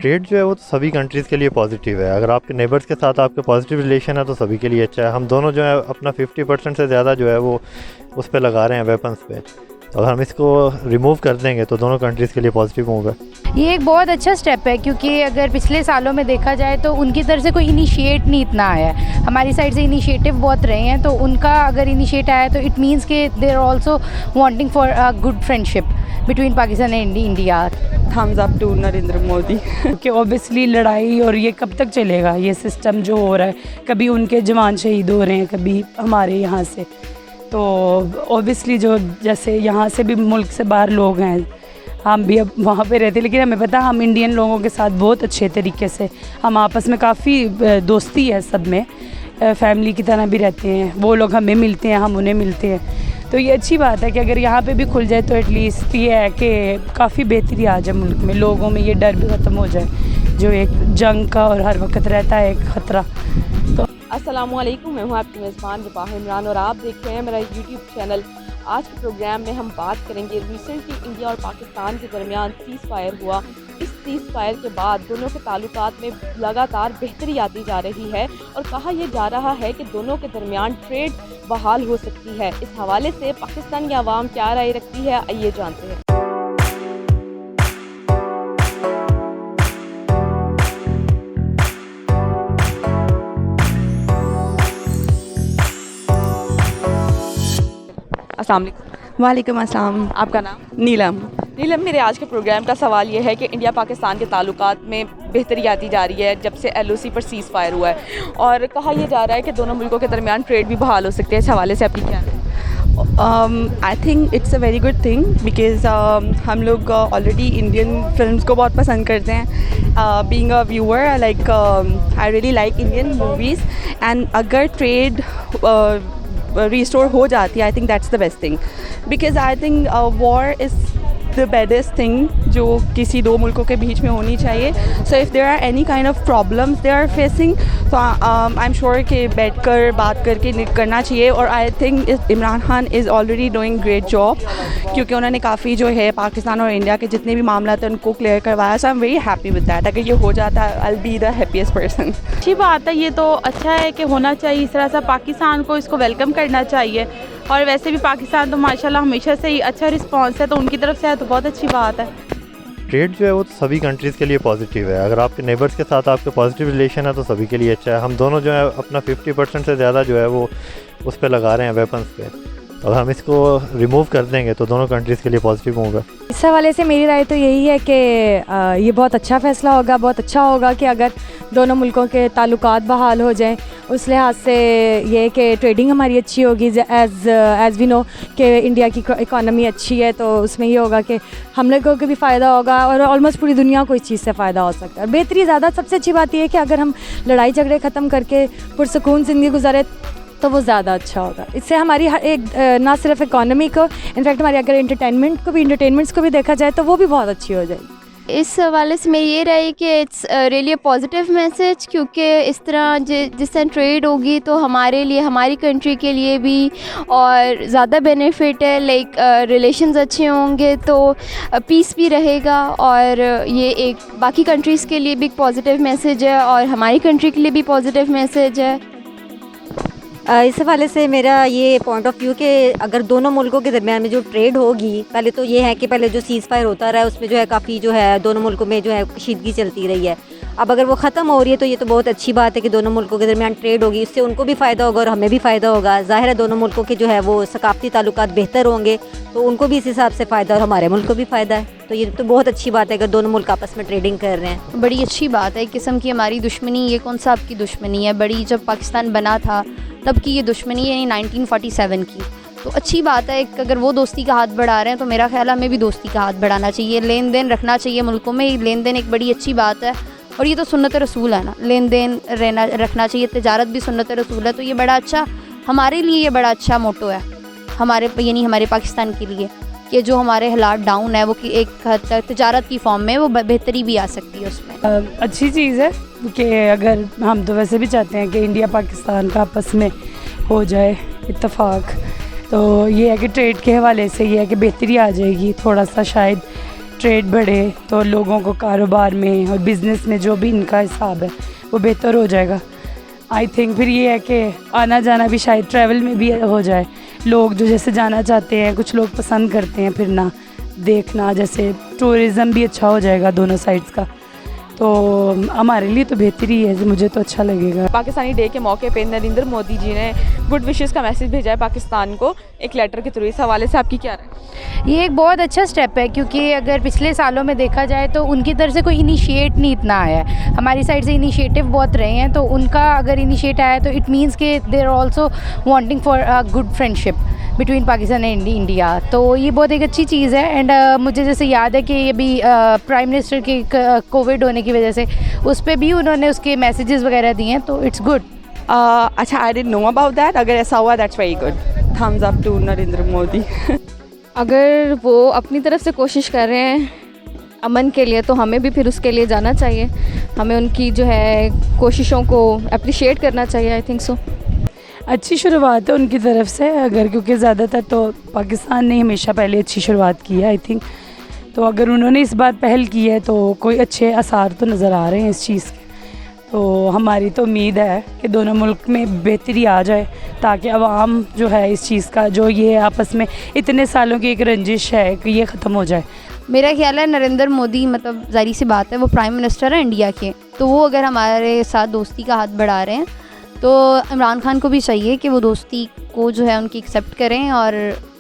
Trade जो है वो तो सभी कंट्रीज़ के लिए पॉजिटिव है। अगर आपके नेबर्स के साथ आपके पॉजिटिव रिलेशन है तो सभी के लिए अच्छा है। हम दोनों जो है अपना 50% से ज़्यादा जो है वो उस पे लगा रहे हैं, वेपन्स पे। तो अगर हम इसको रिमूव कर देंगे तो दोनों कंट्रीज़ के लिए पॉजिटिव होगा। ये एक बहुत अच्छा स्टेप है, क्योंकि अगर पिछले सालों में देखा जाए तो उनकी तरफ से कोई इनिशिएट नहीं इतना आया है। हमारी साइड से इनिशिएटिव बहुत रहे हैं, तो उनका अगर इनिशिएट आया तो इट मीन्स के they are also wanting for a good friendship between Pakistan and India. Thumbs up to Narendra Modi. कि ऑब्वियसली लड़ाई और ये कब तक चलेगा, ये सिस्टम जो हो रहा है, कभी उनके जवान शहीद हो रहे हैं, कभी हमारे यहाँ से। तो ऑब्वियसली जो जैसे यहाँ से भी मुल्क से बाहर लोग हैं, हम भी अब वहाँ पे रहते हैं, लेकिन हमें पता हम इंडियन लोगों के साथ बहुत अच्छे तरीके से हम आपस में काफ़ी दोस्ती है, सब में फैमिली की तरह भी रहते हैं। वो लोग हमें मिलते हैं, हम उन्हें मिलते हैं। तो ये अच्छी बात है कि अगर यहाँ पे भी खुल जाए तो एटलीस्ट ये है कि काफ़ी बेहतरी आ जाए मुल्क में, लोगों में ये डर भी ख़त्म हो जाए जो एक जंग का और हर वक्त रहता है एक ख़तरा। तो अस्सलामुअलैकुम, मैं हूँ आपकी मेज़बान रबाह इमरान और आप देख रहे हैं मेरा यूट्यूब चैनल। आज के प्रोग्राम में हम बात करेंगे रिसेंटली इंडिया और पाकिस्तान के दरमियान सीज़ फायर हुआ। इस सीज़ फायर के बाद दोनों के ताल्लुकात में लगातार बेहतरी आती जा रही है और कहा यह जा रहा है कि दोनों के दरमियान ट्रेड बहाल हो सकती है। इस हवाले से पाकिस्तान की आवाम क्या राय रखती है, आइए जानते हैं। अस्सलाम वालेकुम। वालेकुम अस्सलाम। आपका नाम? नीलम। नीलम, मेरे आज के प्रोग्राम का सवाल ये है कि इंडिया पाकिस्तान के ताल्लुकात में बेहतरी आती जा रही है जब से LOC पर सीज़ फायर हुआ है और कहा यह जा रहा है कि दोनों मुल्कों के दरमियान ट्रेड भी बहाल हो सकते हैं। इस हवाले से आपकी क्या है? I think it's a very good thing because हम लोग ऑलरेडी इंडियन फिल्म्स को बहुत पसंद करते हैं। Being a viewer like I really like Indian movies and अगर ट्रेड रिस्टोर हो जाती है, I think that's the best thing because I think war is the baddest thing जो किसी दो मुल्कों के बीच में होनी चाहिए। So if there are any kind of problems they are facing, तो आई एम श्योर कि बैठ कर बात करके करना चाहिए। और I think Imran Khan is already doing great job क्योंकि उन्होंने काफ़ी जो है पाकिस्तान और इंडिया के जितने भी मामला थे उनको क्लियर करवाया। So I am very happy with that. अगर ये हो जाता है I will be the happiest person. अच्छी बात है, ये तो अच्छा है कि होना चाहिए। इस तरह से पाकिस्तान को इसको वेलकम करना चाहिए और वैसे भी पाकिस्तान तो माशाल्लाह हमेशा से ही अच्छा रिस्पांस है, तो उनकी तरफ से है तो बहुत अच्छी बात है। ट्रेड जो है वो तो सभी कंट्रीज़ के लिए पॉजिटिव है। अगर आपके नेबर्स के साथ आपके पॉजिटिव रिलेशन है तो सभी के लिए अच्छा है। हम दोनों जो है अपना 50% से ज़्यादा जो है वो उस पे लगा रहे हैं, वेपन्स पे। तो अगर हम इसको रिमूव कर देंगे तो दोनों कंट्रीज़ के लिए पॉजिटिव होगा। इस हवाले से मेरी राय तो यही है कि ये बहुत अच्छा फ़ैसला होगा। बहुत अच्छा होगा कि अगर दोनों मुल्कों के ताल्लुकात बहाल हो जाएं। उस लिहाज से ये कि ट्रेडिंग हमारी अच्छी होगी। एज़ वी नो कि इंडिया की इकॉनमी अच्छी है, तो उसमें ये होगा कि हम लोगों को भी फ़ायदा होगा और ऑलमोस्ट पूरी दुनिया को इस चीज़ से फ़ायदा हो सकता है। और बेहतरी ज़्यादा सबसे अच्छी बात यह है कि अगर हम लड़ाई झगड़े ख़त्म करके पुरसुकून ज़िंदगी गुजारे तो वो ज़्यादा अच्छा होगा। इससे हमारी हर एक ना सिर्फ इकॉनमी को, इनफैक्ट हमारी अगर इंटरटेनमेंट्स को भी देखा जाए तो वो भी बहुत अच्छी हो जाएगी। इस हवाले से मेरी ये राय कि इट्स रियली पॉजिटिव मैसेज, क्योंकि इस तरह जिस तरह ट्रेड होगी तो हमारे लिए, हमारी कंट्री के लिए भी और ज़्यादा बेनिफिट है। लाइक रिलेशंस अच्छे होंगे तो पीस भी रहेगा और ये एक बाकी कंट्रीज़ के लिए भी एक पॉजिटिव मैसेज है और हमारी कंट्री के लिए भी पॉजिटिव मैसेज है। इस हवाले से मेरा ये पॉइंट ऑफ व्यू कि अगर दोनों मुल्कों के दरमियान में जो ट्रेड होगी, पहले तो ये है कि पहले जो सीज़ फायर होता रहा है उसमें जो है काफ़ी जो है दोनों मुल्कों में जो है कशीदगी चलती रही है। अब अगर वो ख़त्म हो रही है तो ये तो बहुत अच्छी बात है कि दोनों मुल्कों के दरमियान ट्रेड होगी। इससे उनको भी फ़ायदा होगा और हमें भी फ़ायदा होगा। ज़ाहिर है दोनों मुल्कों के जो है वो सकाफ़ती ताल्लुकात बेहतर होंगे तो उनको भी इस हिसाब से फ़ायदा और हमारे मुल्क को भी फ़ायदा है। तो ये तो बहुत अच्छी बात है अगर दोनों मुल्क आपस में ट्रेडिंग कर रहे हैं। बड़ी अच्छी बात है। एक किस्म की हमारी दुश्मनी, ये कौन सा आपकी दुश्मनी है बड़ी, जब पाकिस्तान बना था तब की ये दुश्मनी है, 1947 की। तो अच्छी बात है अगर वो दोस्ती का हाथ बढ़ा रहे हैं तो मेरा ख्याल है हमें भी दोस्ती का हाथ बढ़ाना चाहिए। लेन देन रखना चाहिए मुल्कों में, लेन देन एक बड़ी अच्छी बात है और ये तो सुन्नत रसूल है ना, लेन देन रखना चाहिए। तजारत भी सुन्नत रसूल है, तो ये बड़ा अच्छा हमारे लिए, ये बड़ा अच्छा मोटो है हमारे, यानी हमारे पाकिस्तान के लिए कि जो हमारे हालात डाउन है वो कि एक हद तक तजारत की फॉर्म में वो बेहतरी भी आ सकती है उसमें। अच्छी चीज़ है कि अगर हम तो वैसे भी चाहते हैं कि इंडिया पाकिस्तान का आपस में हो जाए इत्तेफाक, तो ये है कि ट्रेड के हवाले से ये है कि बेहतरी आ जाएगी थोड़ा सा शायद ट्रेड बढ़े तो लोगों को कारोबार में और बिज़नेस में जो भी इनका हिसाब है वो बेहतर हो जाएगा। आई थिंक फिर ये है कि आना जाना भी शायद ट्रैवल में भी हो जाए। लोग जो जैसे जाना चाहते हैं, कुछ लोग पसंद करते हैं फिरना देखना, जैसे टूरिज़म भी अच्छा हो जाएगा दोनों साइड्स का, तो हमारे लिए तो बेहतरी है, मुझे तो अच्छा लगेगा। पाकिस्तानी डे के मौके पे नरेंद्र मोदी जी ने गुड विशेस का मैसेज भेजा है पाकिस्तान को एक लेटर के थ्रू। इस हवाले से आपकी क्या राय है? ये एक बहुत अच्छा स्टेप है, क्योंकि अगर पिछले सालों में देखा जाए तो उनकी तरफ से कोई इनिशिएट नहीं इतना आया है। हमारी साइड से इनिशिएटिव बहुत रहे हैं, तो उनका अगर इनिशिएट आया तो इट मीन्स के they are also wanting for a good friendship between Pakistan and India. तो ये बहुत एक अच्छी चीज़ है। एंड मुझे जैसे याद है कि ये भी प्राइम मिनिस्टर के कोविड होने की वजह से उस पर भी उन्होंने उसके मैसेजेस वगैरह दिए हैं, तो इट्स गुड। अच्छा, I didn't know about that. अगर ऐसा हुआ that's very good. Thumbs up to Narendra Modi. अगर वो अपनी तरफ से कोशिश कर रहे हैं अमन के लिए, तो हमें भी फिर उसके लिए जाना चाहिए। हमें उनकी जो है कोशिशों को अप्रिशिएट करना चाहिए। आई थिंक सो अच्छी शुरुआत है उनकी तरफ से, अगर क्योंकि ज़्यादातर तो पाकिस्तान ने हमेशा पहले अच्छी शुरुआत की है आई थिंक। तो अगर उन्होंने इस बार पहल की है तो कोई अच्छे आसार तो नज़र आ रहे हैं इस चीज़ के। तो हमारी तो उम्मीद है कि दोनों मुल्क में बेहतरी आ जाए, ताकि आवाम जो है इस चीज़ का, जो ये आपस में इतने सालों की एक रंजिश है, कि ये ख़त्म हो जाए। मेरा ख्याल है नरेंद्र मोदी, मतलब ज़ाहिर सी बात है वो प्राइम मिनिस्टर है इंडिया के, तो वो अगर हमारे साथ दोस्ती का हाथ बढ़ा रहे हैं तो इमरान खान को भी चाहिए कि वो दोस्ती को जो है उनकी एक्सेप्ट करें। और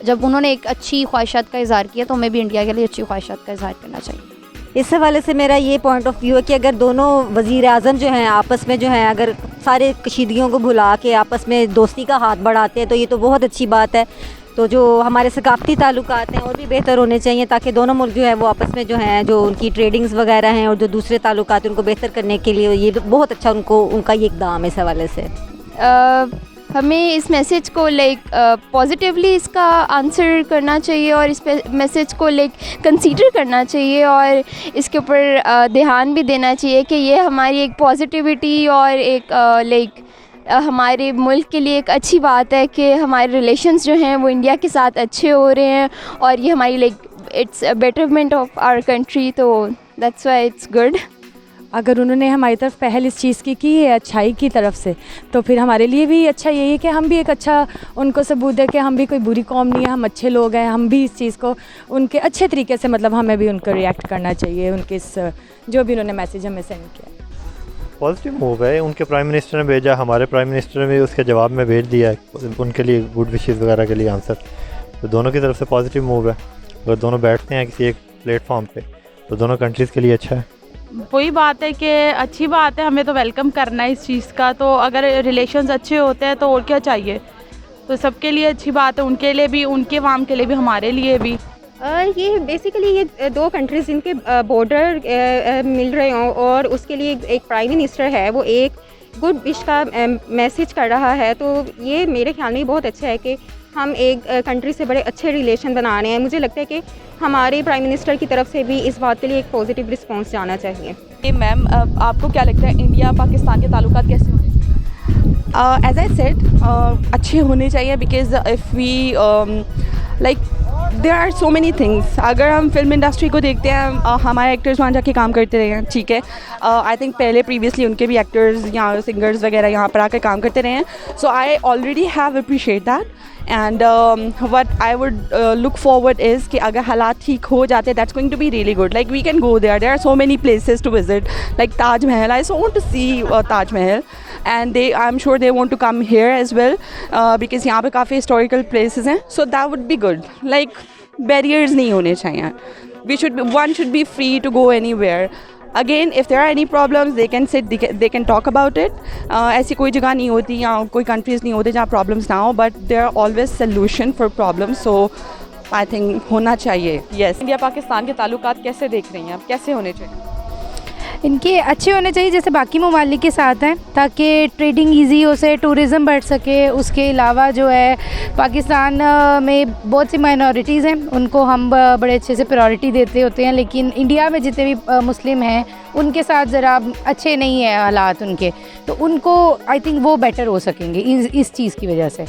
जब उन्होंने एक अच्छी ख्वाहिशात का इज़हार किया तो हमें भी इंडिया के लिए अच्छी ख्वाहिशात का इज़हार करना चाहिए। इस हवाले से मेरा ये पॉइंट ऑफ व्यू है कि अगर दोनों वज़ीर आज़म जो हैं आपस में जो हैं अगर सारे कशीदगियों को भुला के आपस में दोस्ती का हाथ बढ़ाते हैं तो ये तो बहुत अच्छी बात है। तो जो हमारे सकाफ़ती ताल्लुकात हैं और भी बेहतर होने चाहिए, ताकि दोनों मुल्क जो है वो आपस में जो हैं जो उनकी ट्रेडिंग्स वगैरह हैं और जो दूसरे ताल्लुकात उनको बेहतर करने के लिए ये बहुत अच्छा उनका ये इक़दाम है। इस हवाले से हमें इस मैसेज को पॉजिटिवली इसका आंसर करना चाहिए और इस मैसेज को कंसीडर करना चाहिए और इसके ऊपर ध्यान भी देना चाहिए कि ये हमारी एक पॉजिटिविटी और एक हमारे मुल्क के लिए एक अच्छी बात है कि हमारे रिलेशंस जो हैं वो इंडिया के साथ अच्छे हो रहे हैं और ये हमारी it's betterment of our country, तो दैट्स व्हाई इट्स गुड। अगर उन्होंने हमारी तरफ पहल इस चीज़ की है अच्छाई की तरफ से, तो फिर हमारे लिए भी अच्छा यही है कि हम भी एक अच्छा उनको सबूत दें कि हम भी कोई बुरी कौम नहीं है, हम अच्छे लोग हैं। हम भी इस चीज़ को उनके अच्छे तरीके से, मतलब हमें भी उनको रिएक्ट करना चाहिए उनके इस जो भी उन्होंने मैसेज हमें सेंड किया। पॉजिटिव मूव है, उनके प्राइम मिनिस्टर ने भेजा, हमारे प्राइम मिनिस्टर ने भी उसके जवाब में भेज दिया उनके लिए गुड विशेस वगैरह के लिए आंसर। तो दोनों की तरफ से पॉजिटिव मूव है। अगर दोनों बैठते हैं किसी एक प्लेटफॉर्म पे तो दोनों कंट्रीज़ के लिए अच्छा है। वही बात है कि अच्छी बात है, हमें तो वेलकम करना है इस चीज़ का। तो अगर रिलेशंस अच्छे होते हैं तो और क्या चाहिए, तो सबके लिए अच्छी बात है, उनके लिए भी, उनके वाम के लिए भी, हमारे लिए भी। ये बेसिकली ये दो कंट्रीज़ जिनके बॉर्डर मिल रहे हों और उसके लिए एक प्राइम मिनिस्टर है वो एक गुड विश का मैसेज कर रहा है, तो ये मेरे ख्याल में बहुत अच्छा है कि हम एक कंट्री से बड़े अच्छे रिलेशन बना रहे हैं। मुझे लगता है कि हमारे प्राइम मिनिस्टर की तरफ से भी इस बात के लिए एक पॉजिटिव रिस्पांस जाना चाहिए। मैम, आपको क्या लगता है इंडिया पाकिस्तान के ताल्लुकात कैसे होने चाहिए? एज आई सेड, अच्छे होने चाहिए because if we there are so many things. अगर हम फिल्म इंडस्ट्री को देखते हैं, हमारे एक्टर्स वहाँ जाके काम करते रहे हैं, ठीक है। आई थिंक पहले प्रीवियसली उनके भी एक्टर्स या सिंगर्स वगैरह यहाँ पर आकर काम करते रहे हैं। So I already have appreciate that and what I would look forward is कि अगर हालात ठीक हो जाते that's going to be really good. Like we can go there are so many places to visit, like Taj Mahal. I so want to see Taj Mahal and I am sure they want to come here as well because यहाँ पे काफ़ी historical places हैं। So that would be good. Like barriers नहीं होने चाहिए। one should be free to go anywhere. Again, if there are any problems, they can sit, they can talk about it. ऐसी कोई जगह नहीं होती या कोई countries नहीं होते जहाँ problems ना हो, but there are always solution for problems. So I think होना चाहिए। Yes. इंडिया पाकिस्तान के ताल्लुकात कैसे देख रही हैं आप, कैसे होने चाहिए? इनके अच्छे होने चाहिए जैसे बाकी ममालिक के साथ हैं, ताकि ट्रेडिंग इजी हो सके, टूरिज़म बढ़ सके। उसके अलावा जो है पाकिस्तान में बहुत सी माइनॉरिटीज़ हैं, उनको हम बड़े अच्छे से प्रायोरिटी देते होते हैं, लेकिन इंडिया में जितने भी मुस्लिम हैं उनके साथ ज़रा अच्छे नहीं है हालात उनके, तो उनको आई थिंक वो बेटर हो सकेंगे इस चीज़ की वजह से।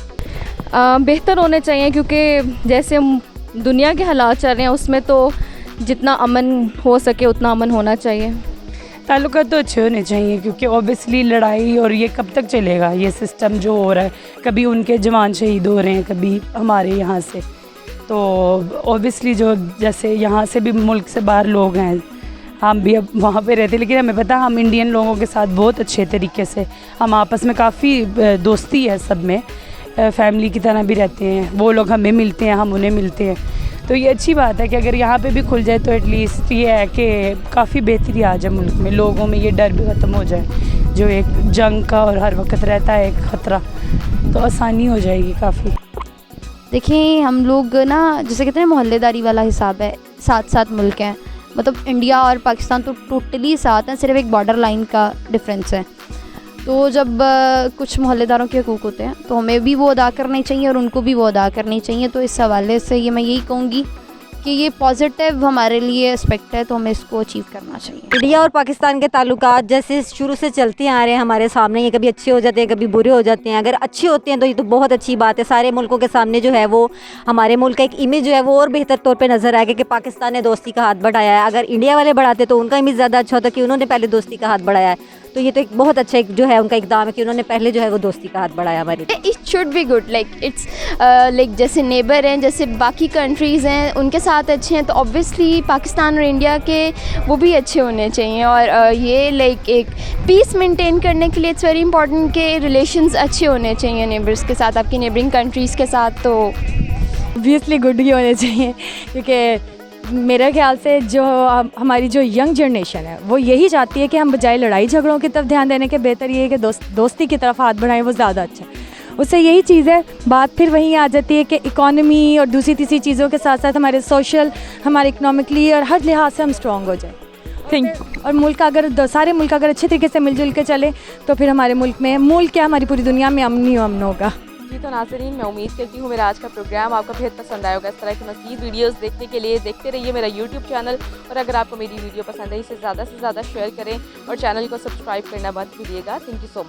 बेहतर होने चाहिए, क्योंकि जैसे दुनिया के हालात चल रहे हैं उसमें तो जितना अमन हो सके उतना अमन होना चाहिए? ताल्लुकात तो अच्छे होने चाहिए, क्योंकि ऑब्वियसली लड़ाई और ये कब तक चलेगा, ये सिस्टम जो हो रहा है, कभी उनके जवान शहीद हो रहे हैं, कभी हमारे यहाँ से। तो ऑब्वियसली जो जैसे यहाँ से भी मुल्क से बाहर लोग हैं, हम भी अब वहाँ पे रहते, लेकिन हमें पता है हम इंडियन लोगों के साथ बहुत अच्छे तरीके से हम आपस में काफ़ी दोस्ती है, सब में फैमिली की तरह भी रहते हैं। वो लोग हमें मिलते हैं, हम उन्हें मिलते हैं। तो ये अच्छी बात है कि अगर यहाँ पे भी खुल जाए तो एटलीस्ट ये है कि काफ़ी बेहतरी आ जाए मुल्क में, लोगों में ये डर भी ख़त्म हो जाए जो एक जंग का और हर वक्त रहता है एक ख़तरा, तो आसानी हो जाएगी काफ़ी। देखिए हम लोग ना जैसे कहते हैं मोहल्लेदारी वाला हिसाब है, साथ साथ मुल्क हैं, मतलब इंडिया और पाकिस्तान तो टोटली साथ हैं, सिर्फ एक बॉर्डर लाइन का डिफरेंस है। तो जब कुछ मोहल्लेदारों के हकूक़ होते हैं तो हमें भी वो अदा करने चाहिए और उनको भी वो अदा करनी चाहिए। तो इस हवाले से ये मैं यही कहूँगी कि ये पॉजिटिव हमारे लिए एस्पेक्ट है, तो हमें इसको अचीव करना चाहिए। इंडिया और पाकिस्तान के ताल्लुकात जैसे शुरू से चलते आ रहे हैं हमारे सामने, ये कभी अच्छे हो जाते हैं कभी बुरे हो जाते हैं। अगर अच्छे होते हैं तो ये तो बहुत अच्छी बात है, सारे मुल्कों के सामने जो है वो हमारे मुल्क का एक इमेज जो है वो और बेहतर तौर पे नज़र आएगा कि पाकिस्तान ने दोस्ती का हाथ बढ़ाया है। अगर इंडिया वाले बढ़ाते तो उनका इमेज ज़्यादा अच्छा होता कि उन्होंने पहले दोस्ती का हाथ बढ़ाया है। तो ये तो एक बहुत अच्छा एक जो है उनका इकदाम है कि उन्होंने पहले जो है वो दोस्ती का हाथ बढ़ाया हमारी। It should be good, like it's like जैसे नेबर हैं, जैसे बाकी कंट्रीज़ हैं उनके साथ अच्छे हैं, तो ऑब्वियसली पाकिस्तान और इंडिया के वो भी अच्छे होने चाहिए। और ये लाइक एक पीस मेंटेन करने के लिए इट्स वेरी इंपॉर्टेंट कि रिलेशंस अच्छे होने चाहिए नेबर्स के साथ, आपकी नेबरिंग कंट्रीज़ के साथ। तो ऑब्वियसली गुड ही होने चाहिए, क्योंकि मेरे ख्याल से जो हमारी जो यंग जनरेशन है वो यही चाहती है कि हम बजाय लड़ाई झगड़ों की तरफ ध्यान देने के बेहतर ये है कि दोस्ती की तरफ हाथ बढ़ाएं, वो ज़्यादा अच्छा है। उससे यही चीज़ है, बात फिर वहीं आ जाती है कि इकॉनमी और दूसरी तीसरी चीज़ों के साथ साथ हमारे सोशल, हमारे इकनॉमिकली और हर लिहाज से हम स्ट्रॉन्ग हो जाए। थिंक और मुल्क अगर सारे मुल्क अगर अच्छे तरीके से मिलजुल के चले तो फिर हमारे मुल्क में, मुल्क क्या हमारी पूरी दुनिया में अमन ही अमन होगा। जी तो नाज़रीन, मैं उम्मीद करती हूँ मेरा आज का प्रोग्राम आपको बेहद पसंद आया होगा। इस तरह की मज़ीद वीडियोस देखने के लिए देखते रहिए मेरा यूट्यूब चैनल, और अगर आपको मेरी वीडियो पसंद है इसे ज़्यादा से ज़्यादा शेयर करें और चैनल को सब्सक्राइब करना मत भूलिएगा। Thank you so much.